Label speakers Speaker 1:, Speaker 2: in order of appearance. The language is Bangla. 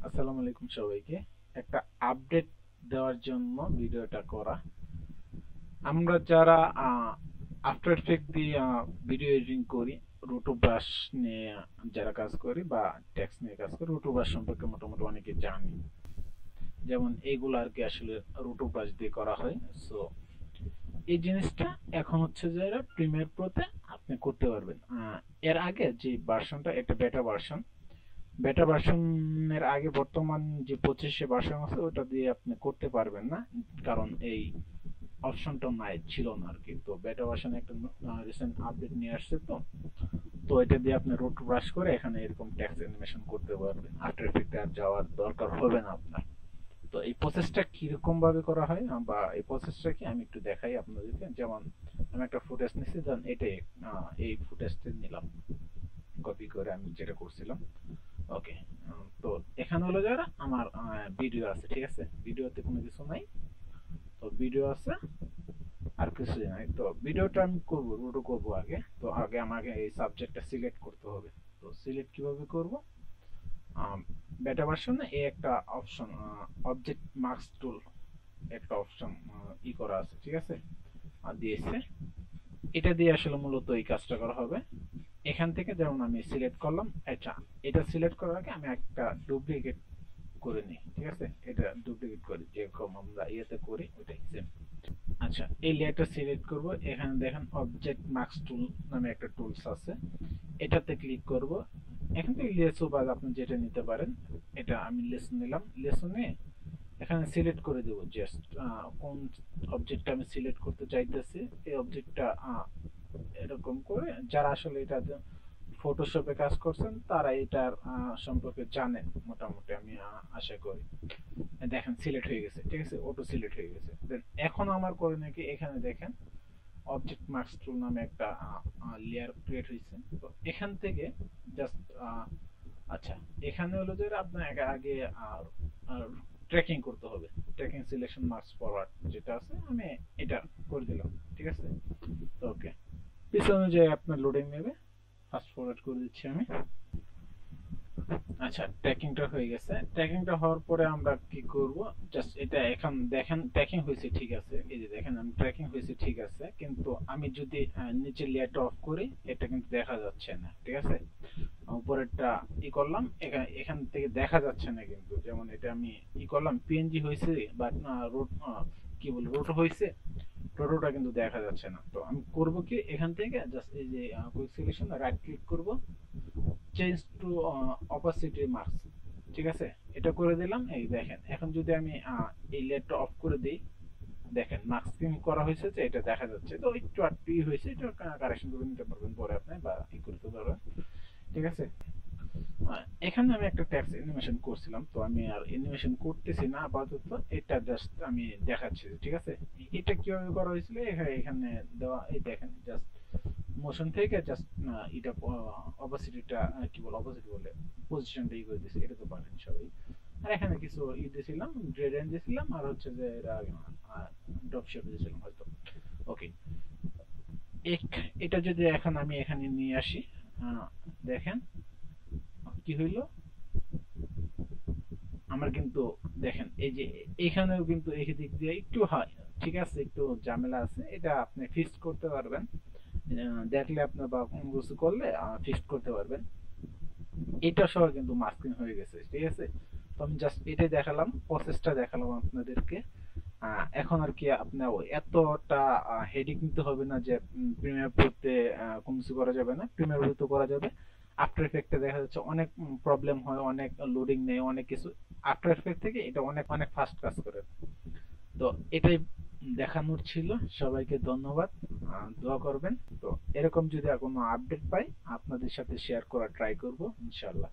Speaker 1: আসসালামু আলাইকুম সবাইকে। একটা আপডেট দেওয়ার জন্য ভিডিওটা করা। আমরা যারা আফটার এফেক্ট দিয়ে ভিডিও এডিটিং করি, রুটো ব্রাশ নিয়ে যারা কাজ করি বা টেক্সট নিয়ে কাজ করি, রুটো ব্রাশ সম্পর্কে মোটামুটি অনেকে জানি। যেমন এইগুলো আর কি আসলে রুটো ব্রাশ দিয়ে করা হয়। সো এই জিনিসটা এখন হচ্ছে যে প্রিমিয়ার প্রোতে আপনি করতে পারবেন। এর আগে যে ভার্সনটা, এটা বেটা ভার্সনের আগে বর্তমান যে 25 ভার্সন আছে ওটা দিয়ে আপনি করতে পারবেন না, কারণ এই অপশনটা নাই, ছিল না আর কি। তো বেটা ভার্সনে একটা রিসেন্ট আপডেট নিয়ে আসছে। তো তো এটা দিয়ে আপনি রুট ব্রাশ করে এখানে এরকম টেক্সট অ্যানিমেশন করতে পারবেন। আফটার এফেক্টে আর যাওয়ার দরকার হবে না আপনার। তো এই প্রসেসটা কিরকম ভাবে করা হয় বা এই প্রসেসটা কি আমি একটু দেখাই আপনাদেরকে। যেমন আমি একটা ফুটেজ নিচ্ছি, দেন এটাই এই ফুটেজটা নিলাম কপি করে আমি যেটা করছিলাম। ওকে, তো এখানে হলো যারা আমার ভিডিও আছে, ঠিক আছে। ভিডিওতে কোনো কিছু নাই, তো ভিডিও আছে আর কিছু নাই। তো ভিডিওটা আমি করবো, রুটো করবো আগে। তো আগে আমাকে এই সাবজেক্টটা সিলেক্ট করতে হবে। তো সিলেক্ট কিভাবে করব? বেটা ভার্সনে এই একটা অপশন, অবজেক্ট মাস্ক টুল একটা অপশন করা আছে, ঠিক আছে, আর দিয়েছে। এটা দিয়ে আসলে মূলত এই কাজটা করা হবে। এখান থেকে যেমন আমি সিলেক্ট করলাম, আচ্ছা, এটা সিলেক্ট করার আগে আমি একটা ডুপ্লিকেট করে নিই, ঠিক আছে। এটা ডুপ্লিকেট করি যেরকম আমরা ইয়েতে করি ওইটাই সেম। আচ্ছা, এই লেয়ারটা সিলেক্ট করব। এখানে দেখেন অবজেক্ট মাস্ক টুল নামে একটা টুলস আছে, এটাতে ক্লিক করব। এখান থেকে লেসো বা আপনি যেটা নিতে পারেন। এটা আমি লেসো নিলাম। লেসো নিয়ে এখানে সিলেক্ট করে দেব জাস্ট কোন অবজেক্টটা আমি সিলেক্ট করতে চাইতেছি। এই অবজেক্টটা এরকম করে, যারা আসলে এটা ফটোশপে কাজ করছেন তারা এটার সম্পর্কে জানেন মোটামুটি, আমি আশা করি। দেখেন সিলেক্ট হয়ে গেছে, ঠিক আছে, অটো সিলেক্ট হয়ে গেছে। দেন এখন আমার করে নাকি এখানে দেখেন অবজেক্ট মাস্ক টুল নামে একটা লেয়ার ক্রিয়েট হয়েছে। তো এখান থেকে জাস্ট আচ্ছা, এখানে হলো যে আপনার আগে ট্র্যাকিং করতে হবে। ট্র্যাকিং সিলেকশন মার্কস ফরওয়ার্ড যেটা আছে, আমি এটা করে দিলাম, ঠিক আছে। ওকে, পিছনে অনুযায়ী আপনার লোডিং নেবে। ফাস্ট ফরওয়ার্ড করে দিচ্ছি আমি। আচ্ছা, ট্র্যাকিংটা হয়ে গেছে। ট্র্যাকিংটা হওয়ার পরে আমরা কি করব? জাস্ট এটা এখন দেখেন ট্র্যাকিং হয়েছে, ঠিক আছে। এই যে দেখেন আমি ট্র্যাকিং হয়েছে, ঠিক আছে। কিন্তু আমি যদি নিচের লেয়ারটা অফ করি, এটা কিন্তু দেখা যাচ্ছে না, ঠিক আছে। উপরেরটা করলাম, এখান থেকে দেখা যাচ্ছে না কিন্তু। যেমন এটা আমি করলাম পিএনজি হয়েছে, বাট রোড কি বল রোড হয়েছে, টোটোটা কিন্তু দেখা যাচ্ছে না। তো আমি করব কি, এখান থেকে জাস্ট এই যে কুইক সিলেকশন রাইট ক্লিক করব, চেঞ্জ টু অপাসিটি মার্কস, ঠিক আছে। এটা করে দিলাম। এই দেখেন এখন যদি আমি এই লেয়ারটা অফ করে দিই, দেখেন মাস্কিং করা হয়েছে যে এটা দেখা যাচ্ছে। তো একটু আটটু হয়েছে, এটা কারেকশন করে নিতে পারবেন পরে আপনি, বা করতে পারবেন, ঠিক আছে। এখানে আমি একটা টেক্সট অ্যানিমেশন করছিলাম, তো আমি আর অ্যানিমেশন করতেছি না আপাতত। এটা জাস্ট আমি দেখাচ্ছি, ঠিক আছে। এটা কিভাবে করা হয়েছিল এখানে দেওয়া। এই দেখেন জাস্ট মোশন থেকে জাস্ট এটা অপোজিটটা কি বলে, অপোজিট বলে পজিশনটা করে দিয়েছে। এটা তো পারেন সবাই। আর এখানে কিছু দিয়েছিলাম, গ্রেডিয়েন্ট দিয়েছিলাম, আর হচ্ছে যে ড্রপ শেপ দিয়েছিলাম হয়তো। ওকে, এটা যদি এখন আমি এখানে নিয়ে আসি, দেখেন কি হইলো আমার। কিন্তু দেখেন এই যে এখানেও কিন্তু এই দিক দিয়ে একটু হয়, ঠিক আছে, একটু ঝামেলা আছে। এটা আপনি ফিক্স করতে পারবেন, দেখলে আপনার বা কোনো কিছু করলে ফিক্স করতে পারবেন। এটা সহ কিন্তু মাস্কিং হয়ে গেছে, ঠিক আছে। তো আমি জাস্ট এটাই দেখালাম, প্রসেসটা দেখালাম আপনাদেরকে। এখন আর কি আপনার এতটা হেডিক নিতে হবে না যে প্রিমিয়ার প্রোতে কোনো কিছু করা যাবে না। প্রিমিয়ার প্রোতে করা যাবে। আফটার এফেক্টে দেখা যাচ্ছে অনেক প্রবলেম হয়, অনেক লোডিং নেই, অনেক কিছু। আফটার এফেক্ট থেকে এটা অনেক অনেক ফাস্ট কাজ করে। তো এটাই দেখানোর ছিল। সবাইকে ধন্যবাদ, দোয়া করবেন। তো এরকম যদি কোনো আপডেট পাই আপনাদের সাথে শেয়ার করার ট্রাই করব ইনশাল্লাহ।